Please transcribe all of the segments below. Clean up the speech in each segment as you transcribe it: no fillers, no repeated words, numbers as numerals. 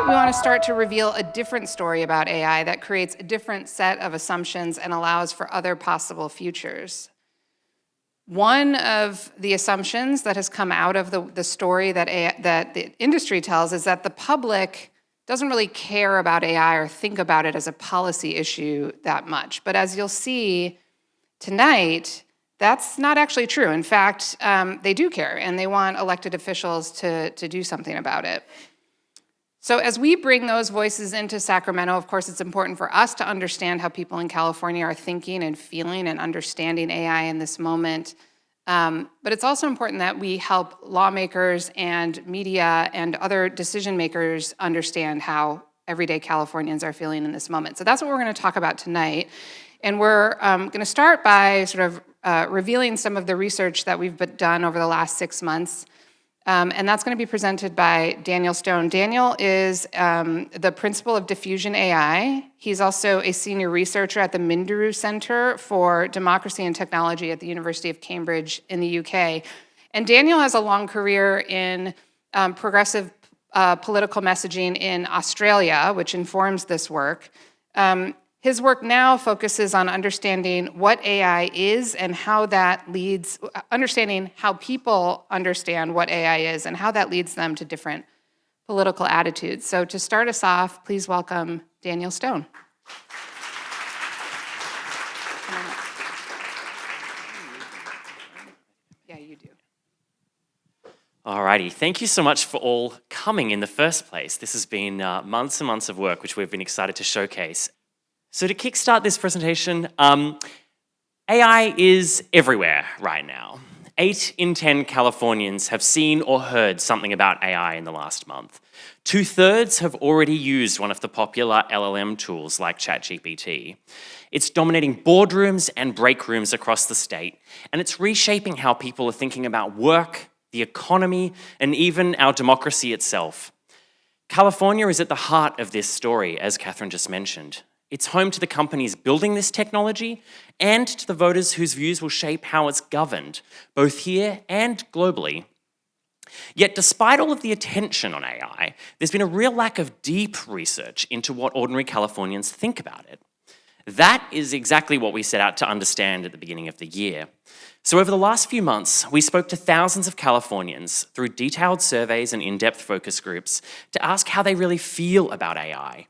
we want to start to reveal a different story about AI that creates a different set of assumptions and allows for other possible futures. One of the assumptions that has come out of the story that the industry tells is that the public doesn't really care about AI or think about it as a policy issue that much. But as you'll see tonight, that's not actually true. In fact, they do care, and they want elected officials to do something about it. So as we bring those voices into Sacramento, of course, it's important for us to understand how people in California are thinking and feeling and understanding AI in this moment. But it's also important that we help lawmakers and media and other decision makers understand how everyday Californians are feeling in this moment. So that's what we're going to talk about tonight. And we're going to start by sort of revealing some of the research that we've done over the last 6 months. And that's going to be presented by Daniel Stone. Daniel is the principal of Diffusion.Au. He's also a senior researcher at the Minderoo Center for Democracy and Technology at the University of Cambridge in the UK. And Daniel has a long career in progressive political messaging in Australia, which informs this work. His work now focuses on understanding what AI is and how that leads, understanding how people understand what AI is and how that leads them to different political attitudes. So to start us off, please welcome Daniel Stone. Yeah, you do. Alrighty, thank you so much for all coming in the first place. This has been months and months of work, which we've been excited to showcase. So to kickstart this presentation, AI is everywhere right now. 8 in 10 Californians have seen or heard something about AI in the last month. 2/3 have already used one of the popular LLM tools like ChatGPT. It's dominating boardrooms and break rooms across the state, and it's reshaping how people are thinking about work, the economy, and even our democracy itself. California is at the heart of this story, as Catherine just mentioned. It's home to the companies building this technology and to the voters whose views will shape how it's governed, both here and globally. Yet despite all of the attention on AI, there's been a real lack of deep research into what ordinary Californians think about it. That is exactly what we set out to understand at the beginning of the year. So over the last few months, we spoke to thousands of Californians through detailed surveys and in-depth focus groups to ask how they really feel about AI.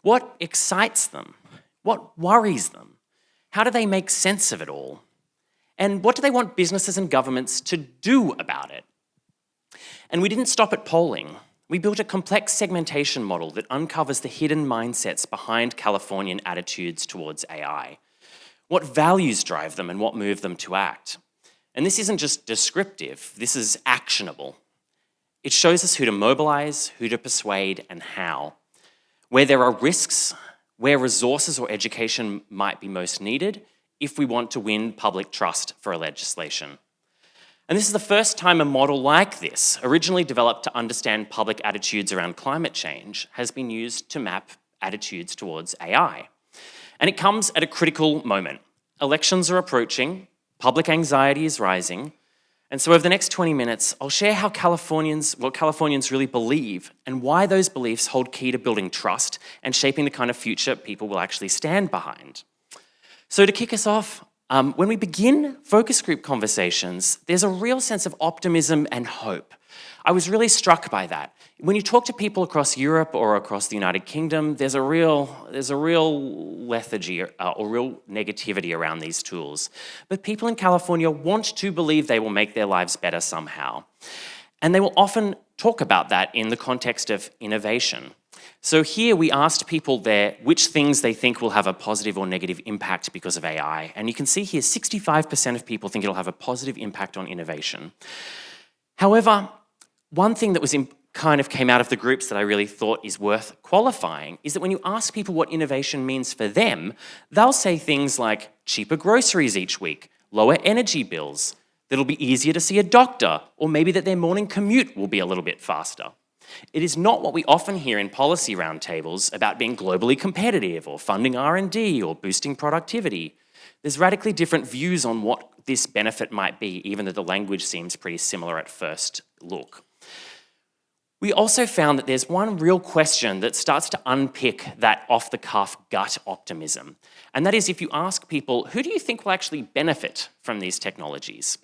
What excites them? What worries them? How do they make sense of it all? And what do they want businesses and governments to do about it? And we didn't stop at polling. We built a complex segmentation model that uncovers the hidden mindsets behind Californian attitudes towards AI. What values drive them and what move them to act? And this isn't just descriptive, this is actionable. It shows us who to mobilize, who to persuade, and how. Where there are risks, where resources or education might be most needed if we want to win public trust for a legislation. And this is the first time a model like this, originally developed to understand public attitudes around climate change, has been used to map attitudes towards AI. And it comes at a critical moment. Elections are approaching, public anxiety is rising, and so over the next 20 minutes, I'll share what Californians really believe and why those beliefs hold key to building trust and shaping the kind of future people will actually stand behind. So to kick us off, when we begin focus group conversations, there's a real sense of optimism and hope. I was really struck by that. When you talk to people across Europe or across the United Kingdom, there's a real lethargy or real negativity around these tools. But people in California want to believe they will make their lives better somehow. And they will often talk about that in the context of innovation. So here we asked people there which things they think will have a positive or negative impact because of AI. And you can see here 65% of people think it'll have a positive impact on innovation. However, one thing that was kind of came out of the groups that I really thought is worth qualifying is that when you ask people what innovation means for them, they'll say things like cheaper groceries each week, lower energy bills, that it'll be easier to see a doctor, or maybe that their morning commute will be a little bit faster. It is not what we often hear in policy roundtables about being globally competitive or funding R&D or boosting productivity. There's radically different views on what this benefit might be, even though the language seems pretty similar at first look. We also found that there's one real question that starts to unpick that off-the-cuff gut optimism. And that is if you ask people, who do you think will actually benefit from these technologies?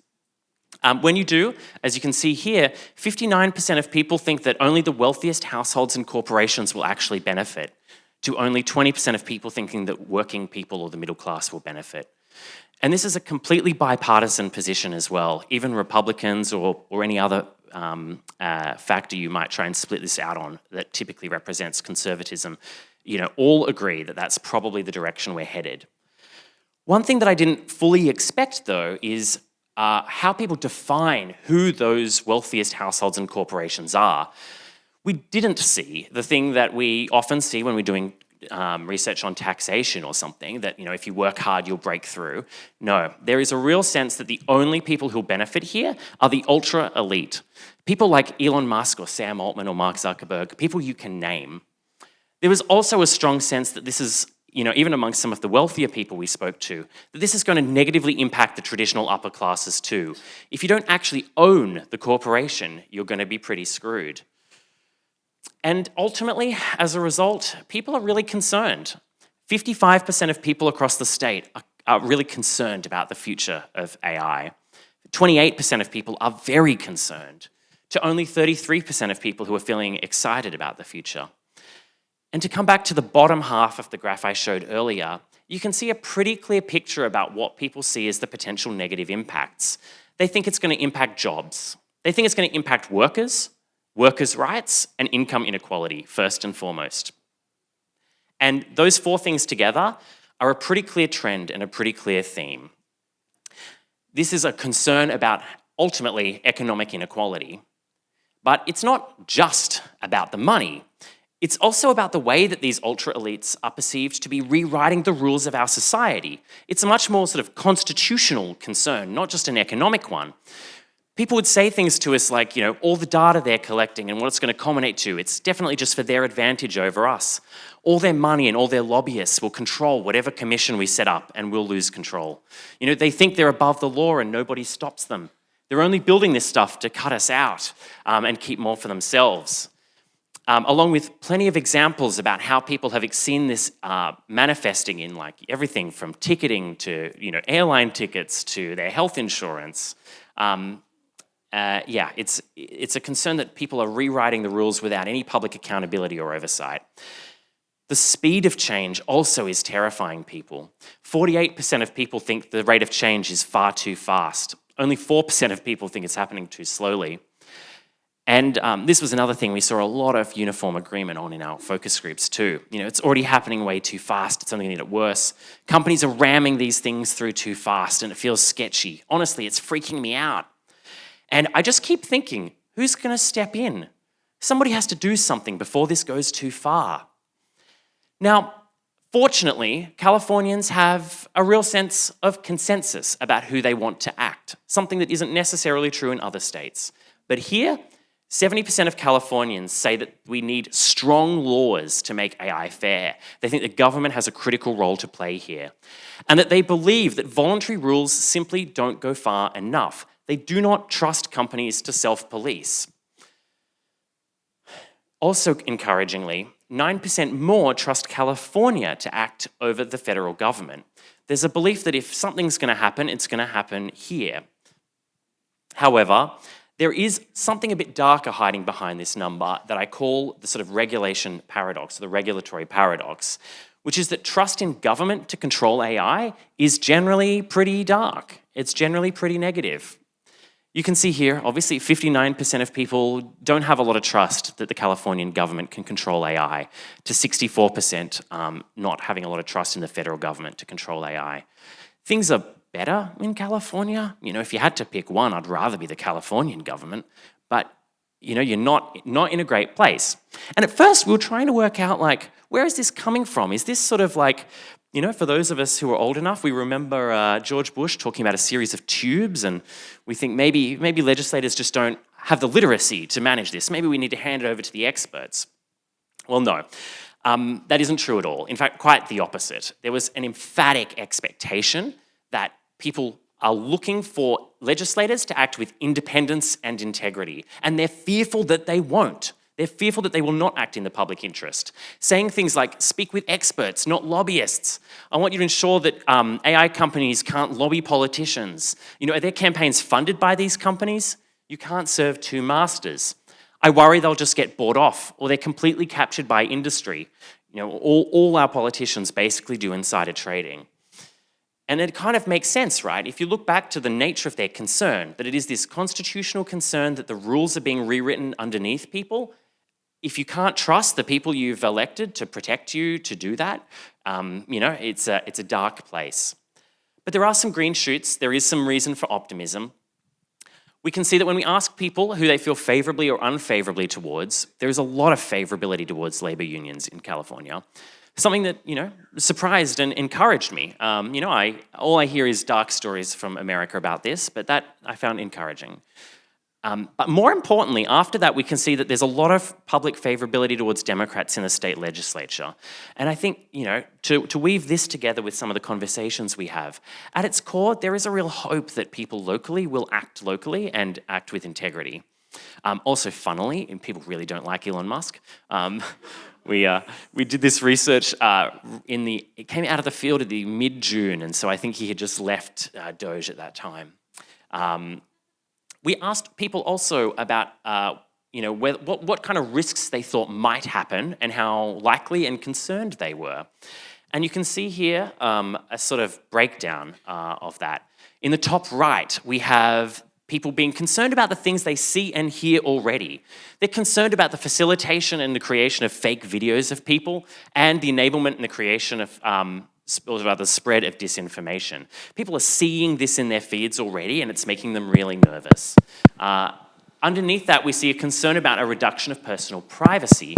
When you do, as you can see here, 59% of people think that only the wealthiest households and corporations will actually benefit, to only 20% of people thinking that working people or the middle class will benefit. And this is a completely bipartisan position as well. Even Republicans or any other factor you might try and split this out on that typically represents conservatism, all agree that that's probably the direction we're headed. One thing that I didn't fully expect, though, is how people define who those wealthiest households and corporations are. We didn't see the thing that we often see when we're doing research on taxation or something, that if you work hard, you'll break through. No, there is a real sense that the only people who'll benefit here are the ultra elite. People like Elon Musk or Sam Altman or Mark Zuckerberg, people you can name. There was also a strong sense that this is, even amongst some of the wealthier people we spoke to, that this is going to negatively impact the traditional upper classes too. If you don't actually own the corporation, you're going to be pretty screwed. And ultimately, as a result, people are really concerned. 55% of people across the state are really concerned about the future of AI. 28% of people are very concerned, to only 33% of people who are feeling excited about the future. And to come back to the bottom half of the graph I showed earlier, you can see a pretty clear picture about what people see as the potential negative impacts. They think it's going to impact jobs. They think it's going to impact workers' rights, and income inequality, first and foremost. And those four things together are a pretty clear trend and a pretty clear theme. This is a concern about, ultimately, economic inequality. But it's not just about the money. It's also about the way that these ultra-elites are perceived to be rewriting the rules of our society. It's a much more sort of constitutional concern, not just an economic one. People would say things to us like, all the data they're collecting and what it's going to culminate to, it's definitely just for their advantage over us. All their money and all their lobbyists will control whatever commission we set up and we'll lose control. They think they're above the law and nobody stops them. They're only building this stuff to cut us out and keep more for themselves. Along with plenty of examples about how people have seen this manifesting in everything from ticketing to airline tickets to their health insurance. It's a concern that people are rewriting the rules without any public accountability or oversight. The speed of change also is terrifying people. 48% of people think the rate of change is far too fast. Only 4% of people think it's happening too slowly. And this was another thing we saw a lot of uniform agreement on in our focus groups too. It's already happening way too fast. It's only going to get worse. Companies are ramming these things through too fast and it feels sketchy. Honestly, it's freaking me out. And I just keep thinking, who's going to step in? Somebody has to do something before this goes too far. Now, fortunately, Californians have a real sense of consensus about who they want to act, something that isn't necessarily true in other states. But here, 70% of Californians say that we need strong laws to make AI fair. They think the government has a critical role to play here. And that they believe that voluntary rules simply don't go far enough. They do not trust companies to self-police. Also encouragingly, 9% more trust California to act over the federal government. There's a belief that if something's going to happen, it's going to happen here. However, there is something a bit darker hiding behind this number that I call the sort of regulation paradox, the regulatory paradox, which is that trust in government to control AI is generally pretty dark. It's generally pretty negative. You can see here, obviously, 59% of people don't have a lot of trust that the Californian government can control AI, to 64% not having a lot of trust in the federal government to control AI. Things are better in California. If you had to pick one, I'd rather be the Californian government, but you're not in a great place. And at first, we were trying to work out, where is this coming from? Is this sort of for those of us who are old enough, we remember George Bush talking about a series of tubes, and we think maybe legislators just don't have the literacy to manage this. Maybe we need to hand it over to the experts. Well, no, that isn't true at all. In fact, quite the opposite. There was an emphatic expectation that people are looking for legislators to act with independence and integrity, and they're fearful that they won't. They're fearful that they will not act in the public interest, saying things like, speak with experts, not lobbyists. I want you to ensure that AI companies can't lobby politicians. Are their campaigns funded by these companies? You can't serve two masters. I worry they'll just get bought off, or they're completely captured by industry. All our politicians basically do insider trading. And it kind of makes sense, right? If you look back to the nature of their concern, that it is this constitutional concern that the rules are being rewritten underneath people, if you can't trust the people you've elected to protect you to do that, it's a dark place. But there are some green shoots. There is some reason for optimism. We can see that when we ask people who they feel favorably or unfavorably towards, there's a lot of favorability towards labor unions in California. Something that, surprised and encouraged me. All I hear is dark stories from America about this, but that I found encouraging. But more importantly, after that, we can see that there's a lot of public favorability towards Democrats in the state legislature. And I think, to weave this together with some of the conversations we have, at its core, there is a real hope that people locally will act locally and act with integrity. Also, funnily, and people really don't like Elon Musk, we did this research it came out of the field at the mid-June, and so I think he had just left Doge at that time. We asked people also about what kind of risks they thought might happen and how likely and concerned they were. And you can see here a sort of breakdown of that. In the top right, we have people being concerned about the things they see and hear already. They're concerned about the facilitation and the creation of fake videos of people and the enablement and the creation of the spread of disinformation. People are seeing this in their feeds already, and it's making them really nervous. Underneath that, we see a concern about a reduction of personal privacy.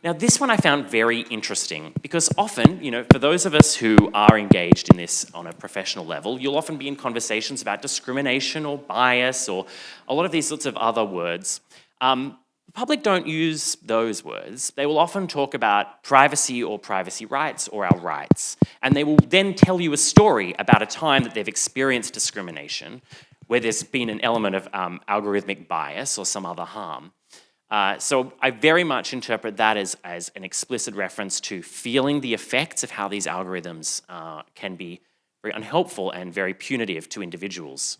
Now, this one I found very interesting because often, for those of us who are engaged in this on a professional level, you'll often be in conversations about discrimination or bias or a lot of these sorts of other words. The public don't use those words. They will often talk about privacy or privacy rights or our rights. And they will then tell you a story about a time that they've experienced discrimination, where there's been an element of algorithmic bias or some other harm. So I very much interpret that as an explicit reference to feeling the effects of how these algorithms can be very unhelpful and very punitive to individuals.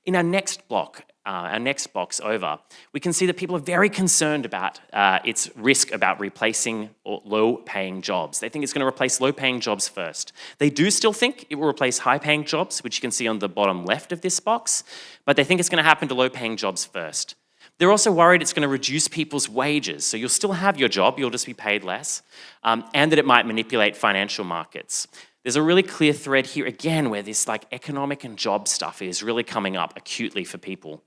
In our next box over, we can see that people are very concerned about its risk about replacing low-paying jobs. They think it's going to replace low-paying jobs first. They do still think it will replace high-paying jobs, which you can see on the bottom left of this box, but they think it's going to happen to low-paying jobs first. They're also worried it's going to reduce people's wages, so you'll still have your job, you'll just be paid less, and that it might manipulate financial markets. There's a really clear thread here again where this economic and job stuff is really coming up acutely for people.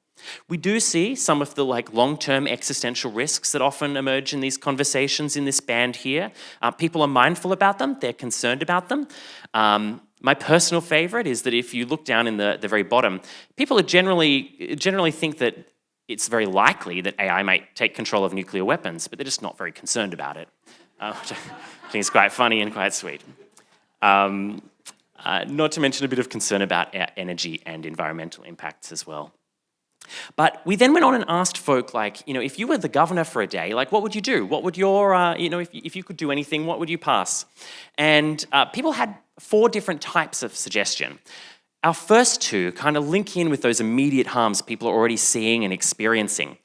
We do see some of the long-term existential risks that often emerge in these conversations in this band here. People are mindful about them, they're concerned about them. My personal favorite is that if you look down in the very bottom, people are generally think that it's very likely that AI might take control of nuclear weapons, but they're just not very concerned about it, which I think is quite funny and quite sweet. Not to mention a bit of concern about energy and environmental impacts as well. But we then went on and asked folk, if you were the governor for a day, what would you do? What would your, if you could do anything, what would you pass? And people had 4 different types of suggestion. Our first 2 kind of link in with those immediate harms people are already seeing and experiencing.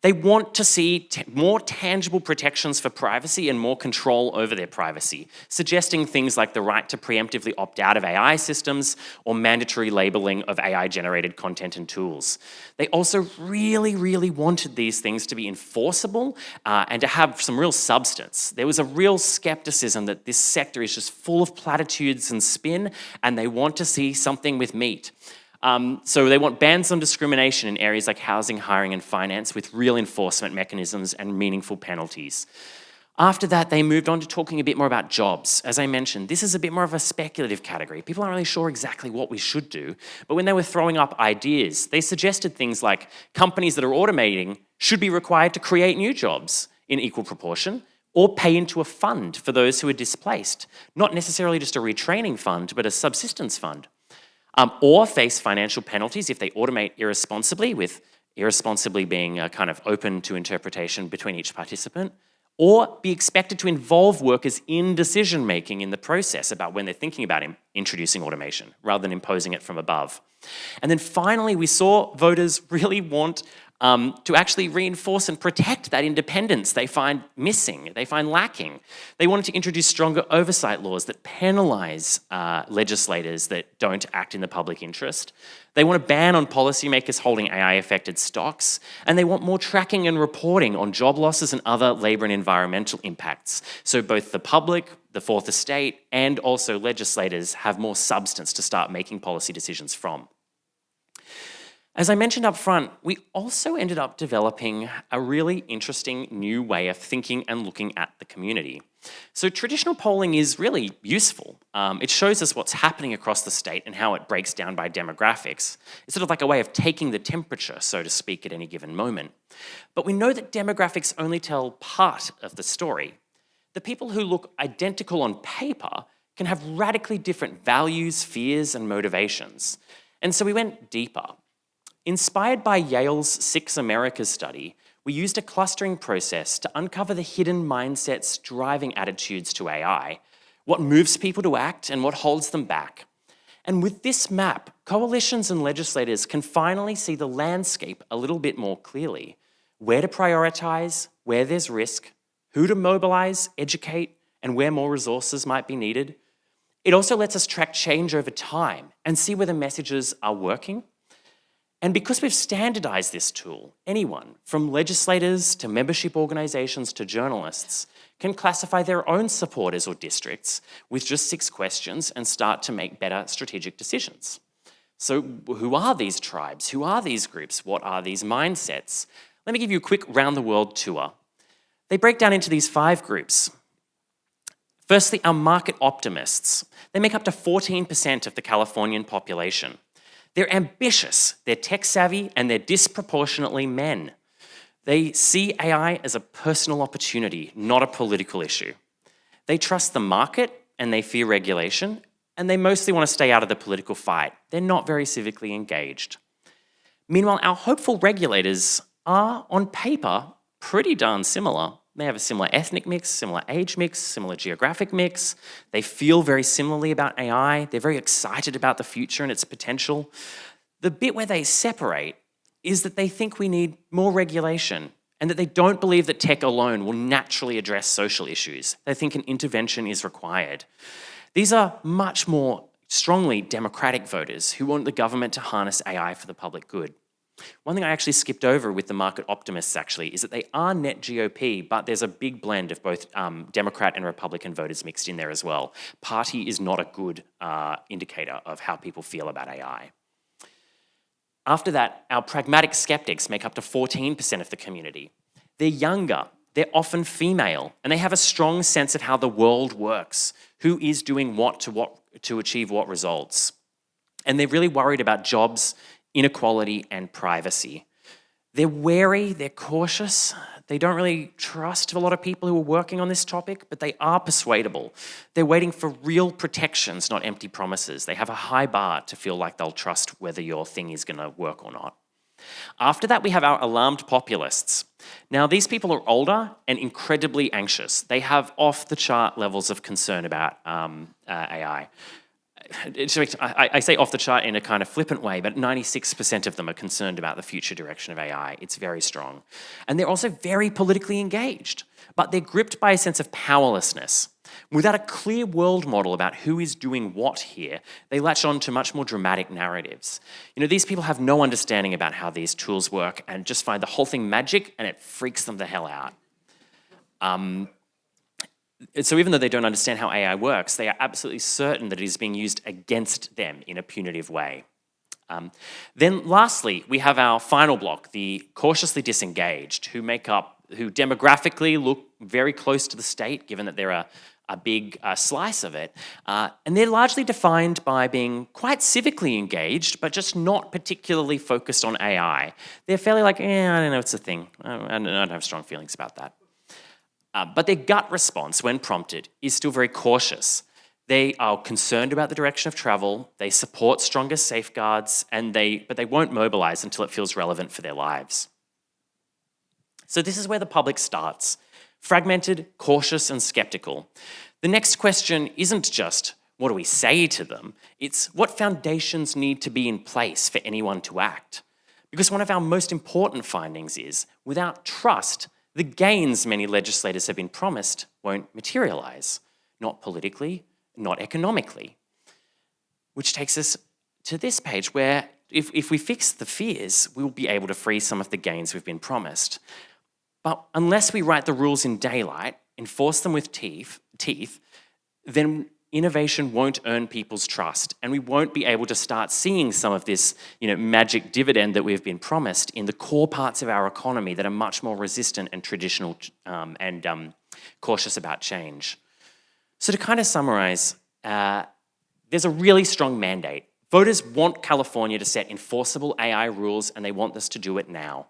They want to see more tangible protections for privacy and more control over their privacy, suggesting things like the right to preemptively opt out of AI systems or mandatory labeling of AI-generated content and tools. They also really, really wanted these things to be enforceable and to have some real substance. There was a real skepticism that this sector is just full of platitudes and spin, and they want to see something with meat. So they want bans on discrimination in areas like housing, hiring, and finance with real enforcement mechanisms and meaningful penalties. After that, they moved on to talking a bit more about jobs. As I mentioned, this is a bit more of a speculative category. People aren't really sure exactly what we should do, but when they were throwing up ideas, they suggested things like companies that are automating should be required to create new jobs in equal proportion or pay into a fund for those who are displaced, not necessarily just a retraining fund, but a subsistence fund. Or face financial penalties if they automate irresponsibly with irresponsibly being kind of open to interpretation between each participant, or be expected to involve workers in decision-making in the process about when they're thinking about introducing automation, rather than imposing it from above. And then finally, we saw voters really want to actually reinforce and protect that independence they find missing, they find lacking. They wanted to introduce stronger oversight laws that penalize legislators that don't act in the public interest. They want a ban on policymakers holding AI-affected stocks, and they want more tracking and reporting on job losses and other labor and environmental impacts. So both the public, the Fourth Estate, and also legislators have more substance to start making policy decisions from. As I mentioned up front, we also ended up developing a really interesting new way of thinking and looking at the community. So traditional polling is really useful. It shows us what's happening across the state and how it breaks down by demographics. It's sort of like a way of taking the temperature, so to speak, at any given moment. But we know that demographics only tell part of the story. The people who look identical on paper can have radically different values, fears, and motivations. And so we went deeper. Inspired by Yale's Six Americas study, we used a clustering process to uncover the hidden mindsets driving attitudes to AI, what moves people to act and what holds them back. And with this map, coalitions and legislators can finally see the landscape a little bit more clearly. Where to prioritize, where there's risk, who to mobilize, educate, and where more resources might be needed. It also lets us track change over time and see whether messages are working. And because we've standardized this tool, anyone, from legislators to membership organizations to journalists, can classify their own supporters or districts with just 6 questions and start to make better strategic decisions. So who are these tribes? Who are these groups? What are these mindsets? Let me give you a quick round-the-world tour. They break down into these 5 groups. Firstly, our market optimists. They make up to 14% of the Californian population. They're ambitious, they're tech-savvy, and they're disproportionately men. They see AI as a personal opportunity, not a political issue. They trust the market, and they fear regulation, and they mostly want to stay out of the political fight. They're not very civically engaged. Meanwhile, our hopeful regulators are, on paper, pretty darn similar. They have a similar ethnic mix, similar age mix, similar geographic mix. They feel very similarly about AI. They're very excited about the future and its potential. The bit where they separate is that they think we need more regulation and that they don't believe that tech alone will naturally address social issues. They think an intervention is required. These are much more strongly democratic voters who want the government to harness AI for the public good. One thing I actually skipped over with the market optimists actually is that they are net GOP, but there's a big blend of both Democrat and Republican voters mixed in there as well. Party is not a good indicator of how people feel about AI. After that, our pragmatic skeptics make up to 14% of the community. They're younger, they're often female, and they have a strong sense of how the world works, who is doing what to achieve what results. And they're really worried about jobs, inequality, and privacy. They're wary, they're cautious, they don't really trust a lot of people who are working on this topic, but they are persuadable. They're waiting for real protections, not empty promises. They have a high bar to feel like they'll trust whether your thing is going to work or not. After that, we have our alarmed populists. Now, these people are older and incredibly anxious. They have off-the-chart levels of concern about AI. I say off the chart in a kind of flippant way, but 96% of them are concerned about the future direction of AI. It's very strong. And they're also very politically engaged, but they're gripped by a sense of powerlessness. Without a clear world model about who is doing what here, they latch on to much more dramatic narratives. You know, these people have no understanding about how these tools work and just find the whole thing magic, and it freaks them the hell out. So even though they don't understand how AI works, they are absolutely certain that it is being used against them in a punitive way. Then lastly, we have our final block, the cautiously disengaged, who demographically look very close to the state, given that they're a big slice of it. And they're largely defined by being quite civically engaged, but just not particularly focused on AI. They're fairly like, I don't know, it's a thing. I don't have strong feelings about that. But their gut response, when prompted, is still very cautious. They are concerned about the direction of travel, they support stronger safeguards, but they won't mobilize until it feels relevant for their lives. So this is where the public starts, fragmented, cautious, and skeptical. The next question isn't just, what do we say to them? It's what foundations need to be in place for anyone to act? Because one of our most important findings is, without trust, the gains many legislators have been promised won't materialize, not politically, not economically. Which takes us to this page where if we fix the fears, we'll be able to free some of the gains we've been promised. But unless we write the rules in daylight, enforce them with teeth, then innovation won't earn people's trust, and we won't be able to start seeing some of this, magic dividend that we've been promised in the core parts of our economy that are much more resistant and traditional and cautious about change. So to kind of summarize, there's a really strong mandate. Voters want California to set enforceable AI rules, and they want us to do it now.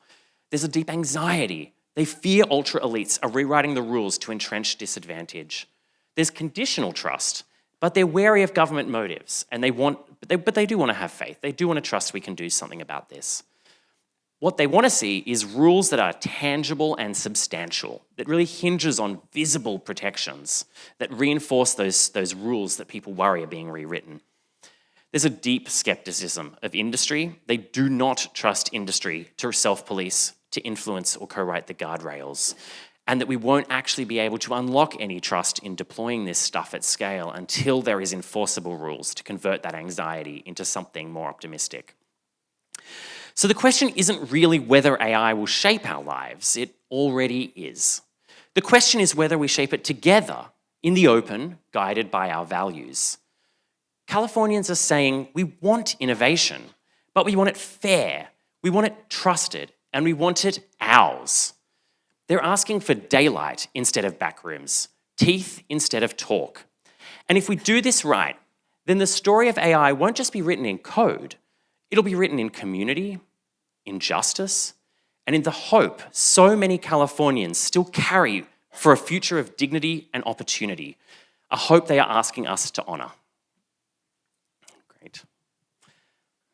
There's a deep anxiety. They fear ultra elites are rewriting the rules to entrench disadvantage. There's conditional trust, but they're wary of government motives, and they do want to have faith. They do want to trust we can do something about this. What they want to see is rules that are tangible and substantial, that really hinges on visible protections, that reinforce those rules that people worry are being rewritten. There's a deep skepticism of industry. They do not trust industry to self-police, to influence or co-write the guardrails, and that we won't actually be able to unlock any trust in deploying this stuff at scale until there is enforceable rules to convert that anxiety into something more optimistic. So the question isn't really whether AI will shape our lives. It already is. The question is whether we shape it together in the open, guided by our values. Californians are saying we want innovation, but we want it fair, we want it trusted, and we want it ours. They're asking for daylight instead of backrooms, teeth instead of talk. And if we do this right, then the story of AI won't just be written in code, it'll be written in community, in justice, and in the hope so many Californians still carry for a future of dignity and opportunity, a hope they are asking us to honor. Great.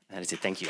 That is it, thank you.